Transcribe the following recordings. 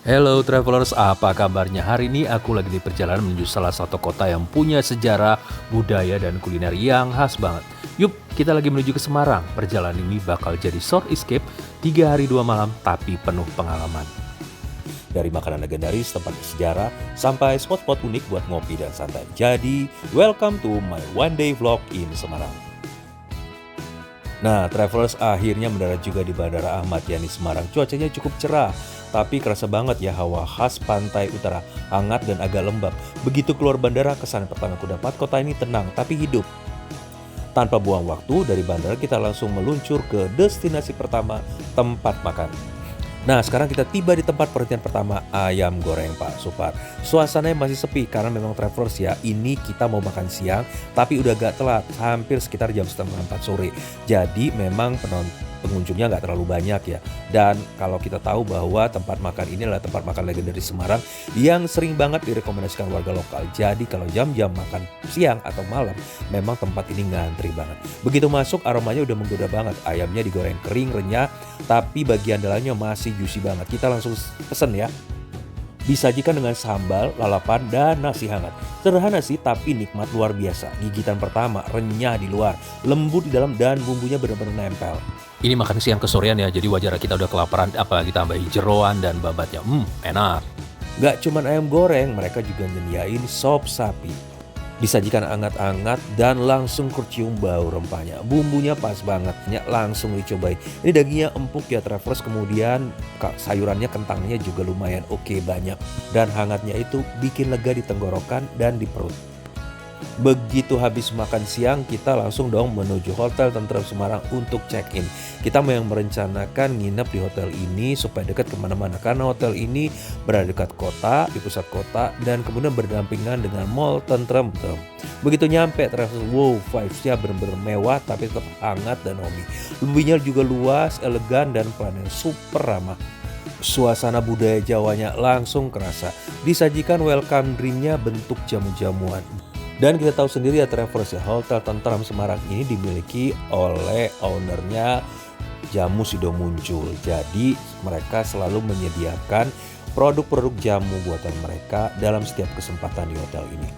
Hello travelers, apa kabarnya? Hari ini aku lagi di perjalanan menuju salah satu kota yang punya sejarah, budaya, dan kuliner yang khas banget. Yuk, kita lagi menuju ke Semarang. Perjalanan ini bakal jadi short escape 3 hari 2 malam, tapi penuh pengalaman. Dari makanan legendaris, tempat bersejarah, sampai spot-spot unik buat ngopi dan santai. Jadi, welcome to my one day vlog in Semarang. Nah, travelers akhirnya mendarat juga di Bandara Ahmad Yani Semarang. Cuacanya cukup cerah, tapi kerasa banget ya hawa khas pantai utara, hangat dan agak lembab. Begitu keluar bandara, kesan pertama aku dapat kota ini tenang tapi hidup. Tanpa buang waktu, dari bandara kita langsung meluncur ke destinasi pertama, tempat makan. Nah, sekarang kita tiba di tempat perhentian pertama, ayam goreng Pak Supar. Suasananya masih sepi karena memang travelers ya. Ini kita mau makan siang, tapi udah agak telat, hampir sekitar jam setengah 4 sore. Jadi memang pengunjungnya nggak terlalu banyak ya. Dan kalau kita tahu bahwa tempat makan ini adalah tempat makan legendaris Semarang yang sering banget direkomendasikan warga lokal. Jadi kalau jam-jam makan siang atau malam, memang tempat ini ngantri banget. Begitu masuk, aromanya udah menggoda banget. Ayamnya digoreng kering, renyah, tapi bagian dalamnya masih juicy banget. Kita langsung pesen ya. Disajikan dengan sambal, lalapan, dan nasi hangat. Sederhana sih, tapi nikmat luar biasa. Gigitan pertama, renyah di luar, lembut di dalam, dan bumbunya benar-benar nempel. Ini makan siang kesorean ya, jadi wajar kita udah kelaparan, apalagi tambahin jeroan dan babatnya. Enak. Gak cuman ayam goreng, mereka juga nyediain sop sapi. Disajikan hangat-hangat dan langsung kecium bau rempahnya. Bumbunya pas banget, langsung dicobain. Ini dagingnya empuk ya travelers, kemudian sayurannya, kentangnya juga lumayan oke banyak. Dan hangatnya itu bikin lega di tenggorokan dan di perut. Begitu habis makan siang, kita langsung dong menuju Hotel Tentrem Semarang untuk check-in. Kita yang merencanakan nginep di hotel ini supaya dekat kemana-mana. Karena hotel ini berada dekat kota, di pusat kota, dan kemudian berdampingan dengan Mall Tentrem. Begitu nyampe, wow, vibes-nya bener-bener mewah tapi tetap hangat dan homey. Lebihnya juga luas, elegan, dan pelayanan super ramah. Suasana budaya Jawanya langsung kerasa. Disajikan welcome drink-nya bentuk jamu-jamuan. Dan kita tahu sendiri ya travelers ya, Hotel Tentrem Semarang ini dimiliki oleh ownernya Jamu Sido Muncul. Jadi mereka selalu menyediakan produk-produk jamu buatan mereka dalam setiap kesempatan di hotel ini.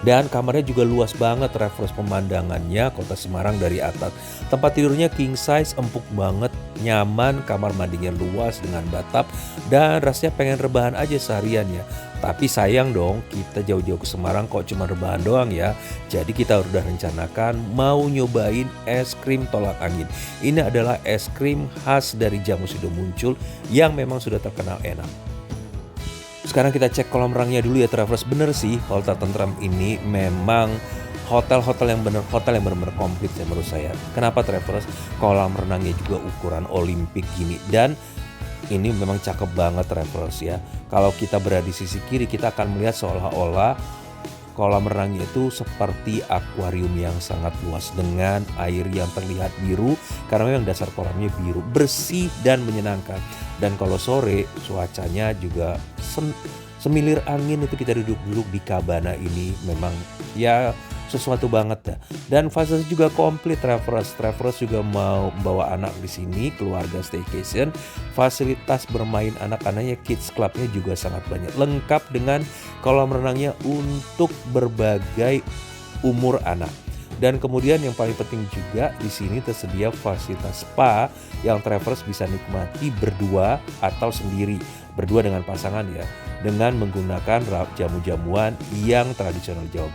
Dan kamarnya juga luas banget travelers, pemandangannya kota Semarang dari atas. Tempat tidurnya king size, empuk banget, nyaman, kamar mandinya luas dengan bathtub, dan rasanya pengen rebahan aja seharian ya. Tapi sayang dong, kita jauh-jauh ke Semarang kok cuma rebahan doang ya. Jadi kita udah rencanakan mau nyobain es krim tolak angin. Ini adalah es krim khas dari Jamu Sido Muncul yang memang sudah terkenal enak. Sekarang kita cek kolam renangnya dulu ya travelers. Bener sih, Hotel Tentrem ini memang hotel yang bener-bener komplit ya menurut saya. Kenapa travelers? Kolam renangnya juga ukuran Olimpik gini, dan ini memang cakep banget travelers ya. Kalau kita berada di sisi kiri, kita akan melihat seolah-olah kolam renangnya itu seperti akuarium yang sangat luas dengan air yang terlihat biru karena memang dasar kolamnya biru, bersih dan menyenangkan. Dan kalau sore cuacanya juga semilir angin, itu kita duduk-duduk di Kabana ini memang ya sesuatu banget ya. Dan fasilitas juga komplit travelers juga mau bawa anak di sini, keluarga staycation. Fasilitas bermain anak-anaknya, kids clubnya juga sangat banyak, lengkap dengan kolam renangnya untuk berbagai umur anak. Dan kemudian yang paling penting juga di sini tersedia fasilitas spa yang travelers bisa nikmati berdua atau sendiri, berdua dengan pasangan ya, dengan menggunakan jamu-jamuan yang tradisional Jawa.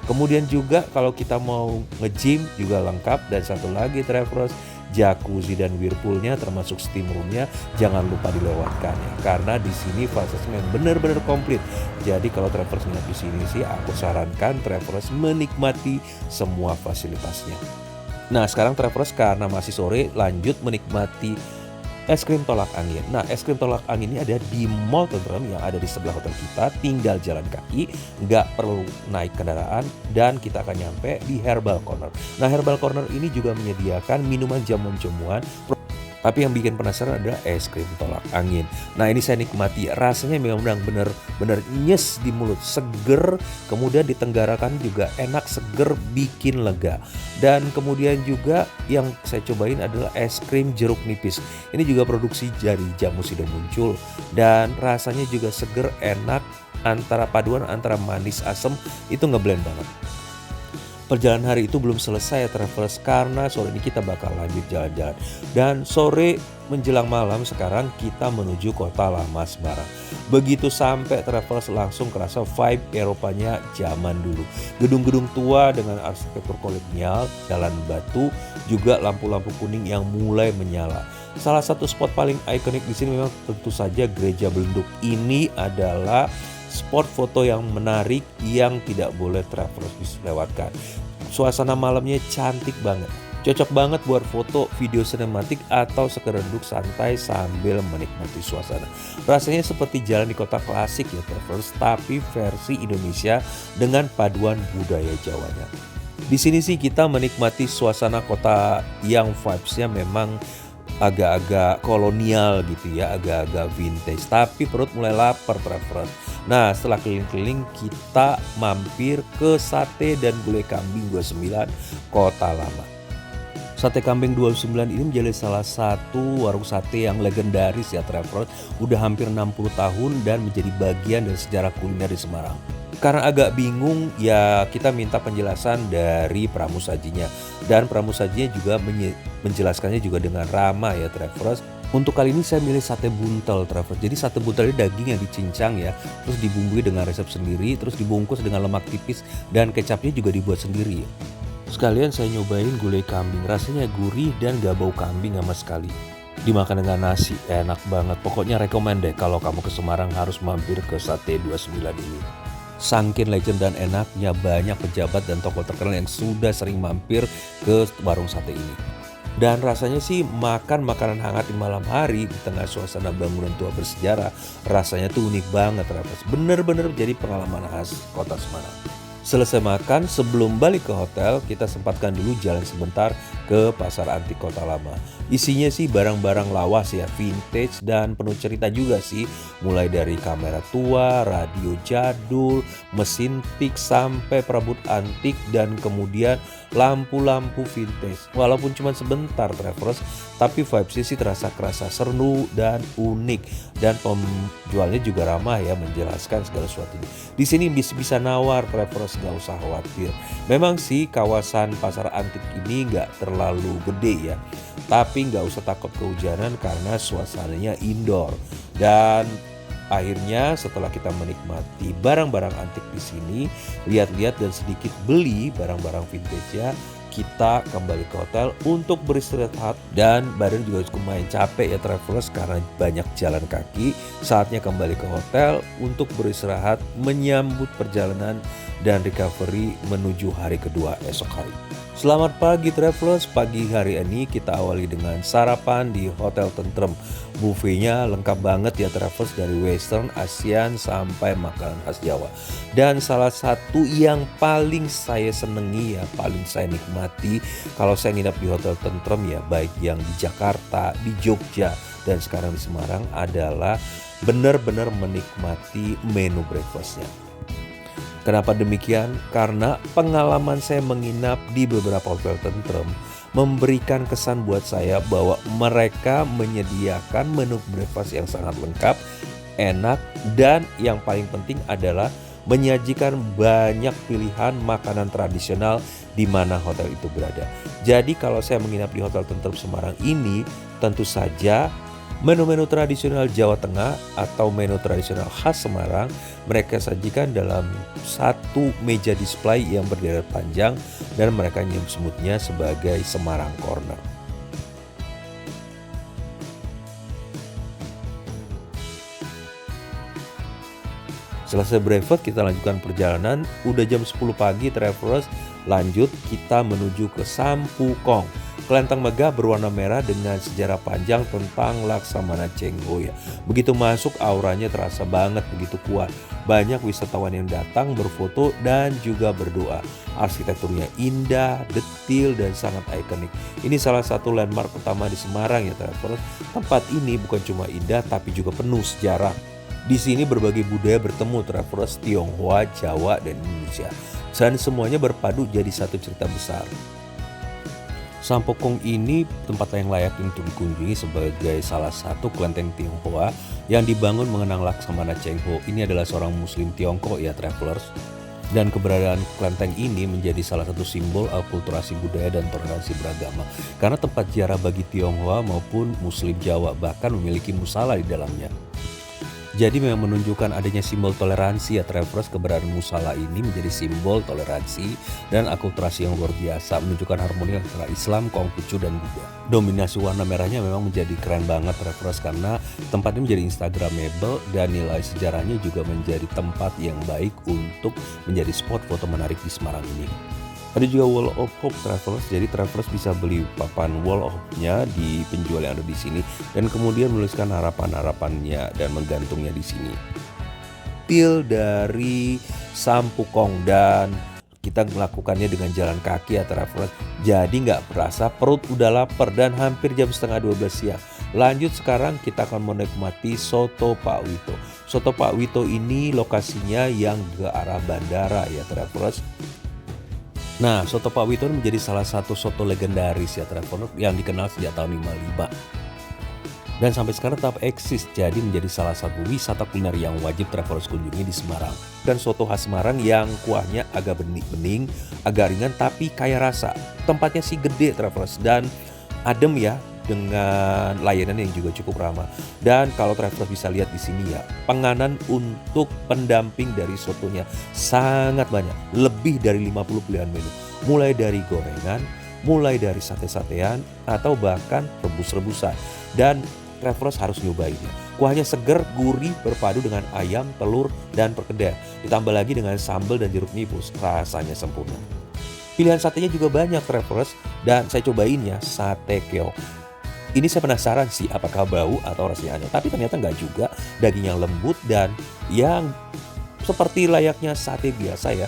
Kemudian juga kalau kita mau nge-gym juga lengkap, dan satu lagi travelers, jacuzzi dan whirlpoolnya termasuk steam roomnya jangan lupa dilewatkan ya, karena di sini fasilitasnya benar-benar komplit. Jadi kalau travelers nginep di sini sih aku sarankan travelers menikmati semua fasilitasnya. Nah sekarang travelers karena masih sore, lanjut menikmati es krim tolak angin. Nah, es krim tolak angin ini ada di Mall Tentrem yang ada di sebelah hotel kita. Tinggal jalan kaki, nggak perlu naik kendaraan, dan kita akan nyampe di Herbal Corner. Nah, Herbal Corner ini juga menyediakan minuman jamu-jamuan Tapi yang bikin penasaran adalah es krim tolak angin. Nah ini saya nikmati, rasanya memang benar-benar nyes di mulut, seger, kemudian di tenggarakan juga enak, seger, bikin lega. Dan kemudian juga yang saya cobain adalah es krim jeruk nipis. Ini juga produksi dari Jamu Sido Muncul dan rasanya juga seger, enak, antara paduan antara manis asam itu ngeblend banget. Perjalanan hari itu belum selesai ya travelers, karena sore ini kita bakal lanjut jalan-jalan. Dan sore menjelang malam sekarang kita menuju kota lama Semarang. Begitu sampai travelers langsung kerasa vibe Eropanya zaman dulu. Gedung-gedung tua dengan arsitektur kolonial, jalan batu, juga lampu-lampu kuning yang mulai menyala. Salah satu spot paling ikonik di sini memang tentu saja Gereja Belenduk. Ini adalah spot foto yang menarik yang tidak boleh travelers dilewatkan. Suasana malamnya cantik banget. Cocok banget buat foto, video sinematik, atau sekedar duduk santai sambil menikmati suasana. Rasanya seperti jalan di kota klasik ya travelers, tapi versi Indonesia dengan paduan budaya Jawanya. Di sini sih kita menikmati suasana kota yang vibes-nya memang agak-agak kolonial gitu ya, agak-agak vintage, tapi perut mulai lapar travelers. Nah setelah keliling-keliling kita mampir ke Sate dan Gulai Kambing 29 Kota Lama. Sate Kambing 29 ini menjadi salah satu warung sate yang legendaris ya travelers, udah hampir 60 tahun dan menjadi bagian dari sejarah kuliner di Semarang. Karena agak bingung ya kita minta penjelasan dari pramusajinya, dan pramusajinya juga menjelaskannya juga dengan ramah ya travelers. Untuk kali ini saya milih sate buntel travelers. Jadi sate buntel ini daging yang dicincang ya, terus dibumbui dengan resep sendiri, terus dibungkus dengan lemak tipis dan kecapnya juga dibuat sendiri. Sekalian saya nyobain gulai kambing, rasanya gurih dan gak bau kambing sama sekali. Dimakan dengan nasi, enak banget. Pokoknya rekomen deh kalau kamu ke Semarang harus mampir ke Sate 29 ini. Sangkin legend dan enaknya, banyak pejabat dan tokoh terkenal yang sudah sering mampir ke warung sate ini. Dan rasanya sih makan makanan hangat di malam hari di tengah suasana bangunan tua bersejarah, rasanya tuh unik banget travelers. Bener-bener jadi pengalaman khas kota Semarang. Selesai makan, sebelum balik ke hotel, kita sempatkan dulu jalan sebentar ke Pasar Antik Kota Lama. Isinya sih barang-barang lawas ya, vintage dan penuh cerita juga sih. Mulai dari kamera tua, radio jadul, mesin tik, sampai perabot antik, dan kemudian lampu-lampu vintage. Walaupun cuma sebentar travelers, tapi vibes-nya sih terasa seru dan unik. Dan penjualnya juga ramah ya, menjelaskan segala sesuatunya. Di sini bisa nawar travelers, gak usah khawatir. Memang sih kawasan pasar antik ini gak terlalu gede ya, tapi gak usah takut kehujanan karena suasananya indoor. Dan akhirnya setelah kita menikmati barang-barang antik di sini, lihat-lihat dan sedikit beli barang-barang vintage ya, kita kembali ke hotel untuk beristirahat. Dan badan juga cukup main capek ya travelers karena banyak jalan kaki. Saatnya kembali ke hotel untuk beristirahat, menyambut perjalanan dan recovery menuju hari kedua esok hari. Selamat pagi travelers, pagi hari ini kita awali dengan sarapan di Hotel Tentrem. Buffetnya lengkap banget ya travelers, dari western, Asian sampai makanan khas Jawa. Dan salah satu yang paling saya senengi ya, paling saya nikmati kalau saya nginap di Hotel Tentrem ya, baik yang di Jakarta, di Jogja, dan sekarang di Semarang, adalah benar-benar menikmati menu breakfastnya. Kenapa demikian? Karena pengalaman saya menginap di beberapa hotel tentrem memberikan kesan buat saya bahwa mereka menyediakan menu breakfast yang sangat lengkap, enak, dan yang paling penting adalah menyajikan banyak pilihan makanan tradisional di mana hotel itu berada. Jadi kalau saya menginap di Hotel Tentrem Semarang ini, tentu saja menu-menu tradisional Jawa Tengah atau menu tradisional khas Semarang mereka sajikan dalam satu meja display yang berderet panjang, dan mereka nyebutnya sebagai Semarang Corner. Selesai breakfast, kita lanjutkan perjalanan. Udah jam 10 pagi travelers, lanjut kita menuju ke Sampukong. Kelenteng megah berwarna merah dengan sejarah panjang tentang Laksamana Cheng Ho ya. Begitu masuk auranya terasa banget begitu kuat. Banyak wisatawan yang datang berfoto dan juga berdoa. Arsitekturnya indah, detil dan sangat ikonik. Ini salah satu landmark utama di Semarang ya travelers. Tempat ini bukan cuma indah tapi juga penuh sejarah. Di sini berbagai budaya bertemu travelers Tionghoa, Jawa dan Indonesia. Dan semuanya berpadu jadi satu cerita besar. Sampokong ini tempat yang layak untuk dikunjungi sebagai salah satu kelenteng Tionghoa yang dibangun mengenang Laksamana Cheng Ho. Ini adalah seorang muslim Tiongkok ya travelers. Dan keberadaan kelenteng ini menjadi salah satu simbol akulturasi budaya dan toleransi beragama. Karena tempat ziarah bagi Tionghoa maupun muslim Jawa bahkan memiliki musala di dalamnya. Jadi memang menunjukkan adanya simbol toleransi ya travelers. Keberadaan musala ini menjadi simbol toleransi dan akulturasi yang luar biasa, menunjukkan harmoni antara Islam, Konghucu dan Buddha. Dominasi warna merahnya memang menjadi keren banget travelers karena tempat ini menjadi instagramable dan nilai sejarahnya juga menjadi tempat yang baik untuk menjadi spot foto menarik di Semarang ini. Ada juga Wall of Hope travelers, jadi travelers bisa beli papan Wall of Hope-nya di penjual yang ada di sini dan kemudian menuliskan harapan-harapannya dan menggantungnya di sini. Feel dari Sampokong dan kita melakukannya dengan jalan kaki ya travelers, jadi nggak berasa perut udah lapar dan hampir jam setengah 12 siang. Lanjut sekarang kita akan menikmati Soto Pak Wito. Soto Pak Wito ini lokasinya yang ke arah bandara ya travelers. Nah, Soto Pak Wito menjadi salah satu soto legendaris ya traveler yang dikenal sejak tahun 55. Dan sampai sekarang tetap eksis, jadi menjadi salah satu wisata kuliner yang wajib travelers kunjungi di Semarang. Dan soto khas Semarang yang kuahnya agak bening, agak ringan tapi kaya rasa. Tempatnya sih gede travelers dan adem ya, dengan layanan yang juga cukup ramah. Dan kalau travelers bisa lihat di sini ya, penganan untuk pendamping dari sotonya sangat banyak, lebih dari 50 pilihan menu. Mulai dari gorengan, mulai dari sate-satean atau bahkan rebus-rebusan. Dan travelers harus nyobainnya. Kuahnya seger, gurih, berpadu dengan ayam, telur, dan perkedel. Ditambah lagi dengan sambal dan jeruk nipis, rasanya sempurna. Pilihan satenya juga banyak travelers dan saya cobain ya sate keong. Ini saya penasaran sih apakah bau atau rasanya aneh, tapi ternyata nggak juga. Daging yang lembut dan yang seperti layaknya sate biasa ya,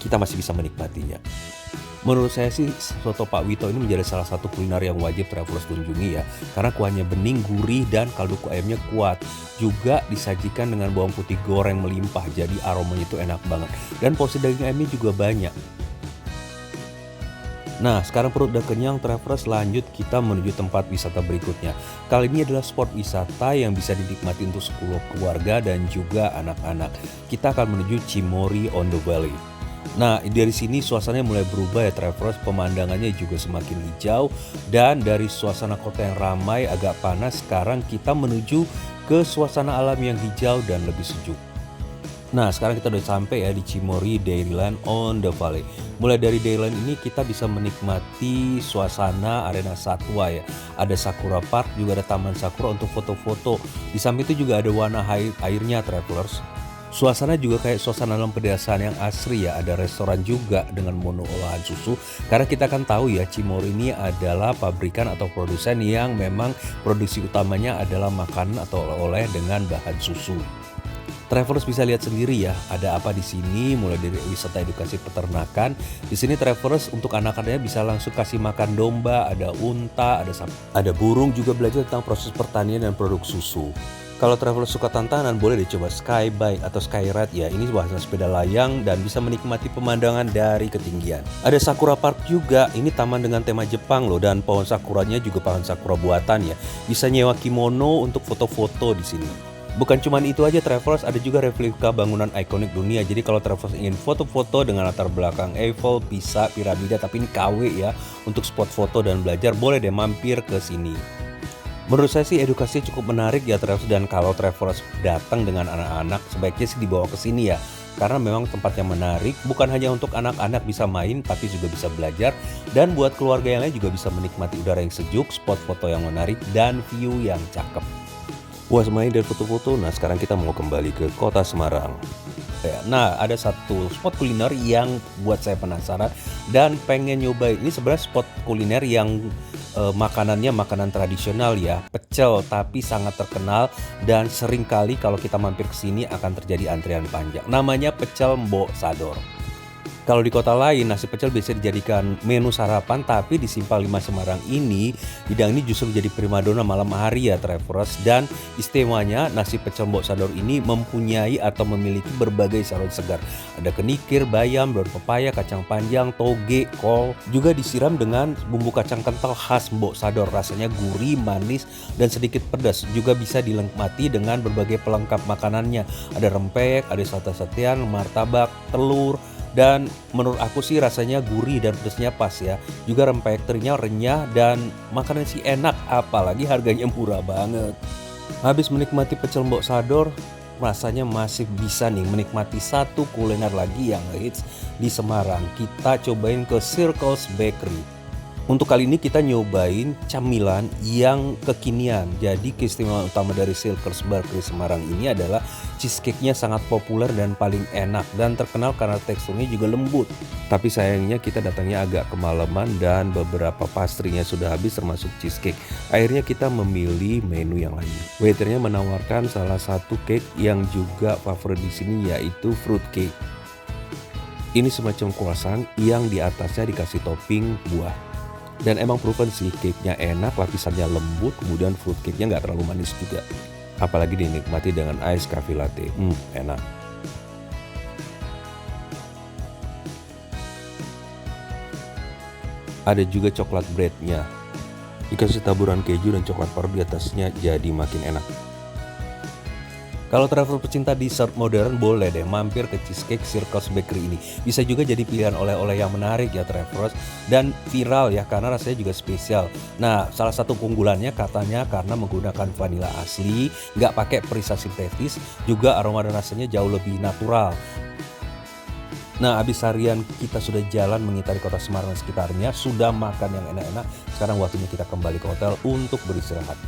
kita masih bisa menikmatinya. Menurut saya sih Soto Pak Wito ini menjadi salah satu kuliner yang wajib travelers kunjungi ya. Karena kuahnya bening, gurih dan kaldu ayamnya kuat. Juga disajikan dengan bawang putih goreng melimpah, jadi aromanya itu enak banget. Dan porsi daging ayamnya juga banyak. Nah, sekarang perut udah kenyang travelers, lanjut kita menuju tempat wisata berikutnya. Kali ini adalah spot wisata yang bisa dinikmati untuk 10 keluarga dan juga anak-anak. Kita akan menuju Cimory on the Valley. Nah, dari sini suasananya mulai berubah ya travelers, pemandangannya juga semakin hijau. Dan dari suasana kota yang ramai agak panas, sekarang kita menuju ke suasana alam yang hijau dan lebih sejuk. Nah, sekarang kita udah sampai ya di Cimory Dairyland on the Valley. Mulai dari Dairyland ini kita bisa menikmati suasana arena satwa ya. Ada Sakura Park, juga ada Taman Sakura untuk foto-foto. Di samping itu juga ada warna airnya travelers. Suasana juga kayak suasana dalam pedesaan yang asri ya. Ada restoran juga dengan menu olahan susu. Karena kita kan tahu ya Cimory ini adalah pabrikan atau produsen yang memang produksi utamanya adalah makanan atau oleh-oleh dengan bahan susu. Travelers bisa lihat sendiri ya, ada apa di sini, mulai dari wisata edukasi peternakan. Di sini travelers untuk anak-anaknya bisa langsung kasih makan domba, ada unta, ada burung, juga belajar tentang proses pertanian dan produk susu. Kalau travelers suka tantangan, boleh dicoba skybike atau skyride ya. Ini wahana sepeda layang dan bisa menikmati pemandangan dari ketinggian. Ada Sakura Park juga, ini taman dengan tema Jepang loh, dan pohon sakuranya juga pohon sakura buatan ya. Bisa nyewa kimono untuk foto-foto di sini. Bukan cuma itu aja travelers, ada juga replika bangunan ikonik dunia. Jadi kalau travelers ingin foto-foto dengan latar belakang Eiffel, Pisa, piramida, tapi ini KW ya, untuk spot foto dan belajar, boleh deh mampir ke sini. Menurut saya sih edukasinya cukup menarik ya travelers, dan kalau travelers datang dengan anak-anak sebaiknya sih dibawa ke sini ya. Karena memang tempatnya menarik, bukan hanya untuk anak-anak bisa main, tapi juga bisa belajar. Dan buat keluarga yang lain juga bisa menikmati udara yang sejuk, spot foto yang menarik, dan view yang cakep. Puas main dan foto-foto, nah sekarang kita mau kembali ke kota Semarang. ya. Nah, ada satu spot kuliner yang buat saya penasaran dan pengen nyobain. Ini sebenarnya spot kuliner yang makanannya makanan tradisional ya, pecel tapi sangat terkenal dan sering kali kalau kita mampir ke sini akan terjadi antrian panjang. Namanya pecel Mbok Sador. Kalau di kota lain nasi pecel biasa dijadikan menu sarapan, tapi di Simpang 5 Semarang ini hidang ini justru menjadi primadona malam hari ya travelers. Dan istimewanya nasi pecel Mbok Sador ini mempunyai atau memiliki berbagai saus segar. Ada kenikir, bayam, daun pepaya, kacang panjang, toge, kol. Juga disiram dengan bumbu kacang kental khas Mbok Sador. Rasanya gurih, manis, dan sedikit pedas. Juga bisa dinikmati dengan berbagai pelengkap makanannya. Ada rempeyek, ada sate-satean, martabak, telur. Dan menurut aku sih rasanya gurih dan pedasnya pas ya. Juga rempeyek terinya renyah dan makanan sih enak, apalagi harganya murah banget. Habis menikmati pecel Mbok Sador, rasanya masih bisa nih menikmati satu kuliner lagi yang hits di Semarang. Kita cobain ke Circles Bakery. Untuk kali ini kita nyobain camilan yang kekinian. Jadi keistimewaan utama dari Circles Bakery Semarang ini adalah cheesecake-nya sangat populer dan paling enak dan terkenal karena teksturnya juga lembut. Tapi sayangnya kita datangnya agak kemalaman dan beberapa pastrinya sudah habis termasuk cheesecake. Akhirnya kita memilih menu yang lain. Waiternya menawarkan salah satu cake yang juga favorit di sini yaitu fruit cake. Ini semacam croissant yang di atasnya dikasih topping buah. Dan emang proven sih cake-nya enak, lapisannya lembut, kemudian fruit cake-nya nggak terlalu manis juga. Apalagi dinikmati dengan ice coffee latte, enak. Ada juga coklat bread-nya. Dikasih taburan keju dan coklat parut di atasnya jadi makin enak. Kalau travel pecinta dessert modern boleh deh mampir ke Cheesecake Circles Bakery ini. Bisa juga jadi pilihan oleh-oleh yang menarik ya travelers dan viral ya karena rasanya juga spesial. Nah, salah satu keunggulannya katanya karena menggunakan vanila asli, nggak pakai perisa sintetis, juga aroma dan rasanya jauh lebih natural. Nah, habis harian kita sudah jalan mengitari kota Semarang dan sekitarnya, sudah makan yang enak-enak, sekarang waktunya kita kembali ke hotel untuk beristirahat.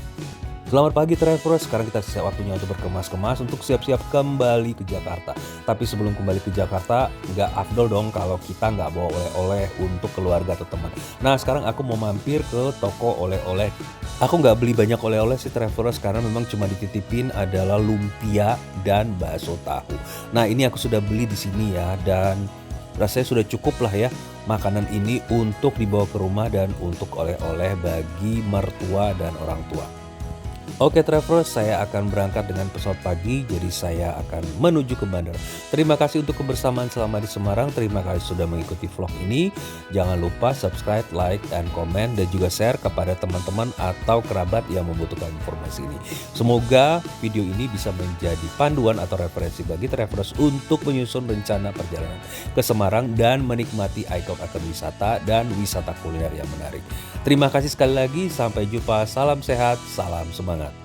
Selamat pagi travelers, sekarang kita siap waktunya untuk berkemas-kemas untuk siap-siap kembali ke Jakarta. Tapi sebelum kembali ke Jakarta, nggak afdol dong kalau kita nggak bawa oleh-oleh untuk keluarga atau teman. Nah sekarang aku mau mampir ke toko oleh-oleh. Aku nggak beli banyak oleh-oleh sih travelers karena memang cuma dititipin adalah lumpia dan bakso tahu. Nah ini aku sudah beli di sini ya dan rasanya sudah cukup lah ya makanan ini untuk dibawa ke rumah dan untuk oleh-oleh bagi mertua dan orang tua. Oke travelers, saya akan berangkat dengan pesawat pagi, jadi saya akan menuju ke bandara. Terima kasih untuk kebersamaan selama di Semarang, terima kasih sudah mengikuti vlog ini. Jangan lupa subscribe, like, dan komen, dan juga share kepada teman-teman atau kerabat yang membutuhkan informasi ini. Semoga video ini bisa menjadi panduan atau referensi bagi travelers untuk menyusun rencana perjalanan ke Semarang dan menikmati ikon-ikon wisata dan wisata kuliner yang menarik. Terima kasih sekali lagi, sampai jumpa, salam sehat, salam semangat.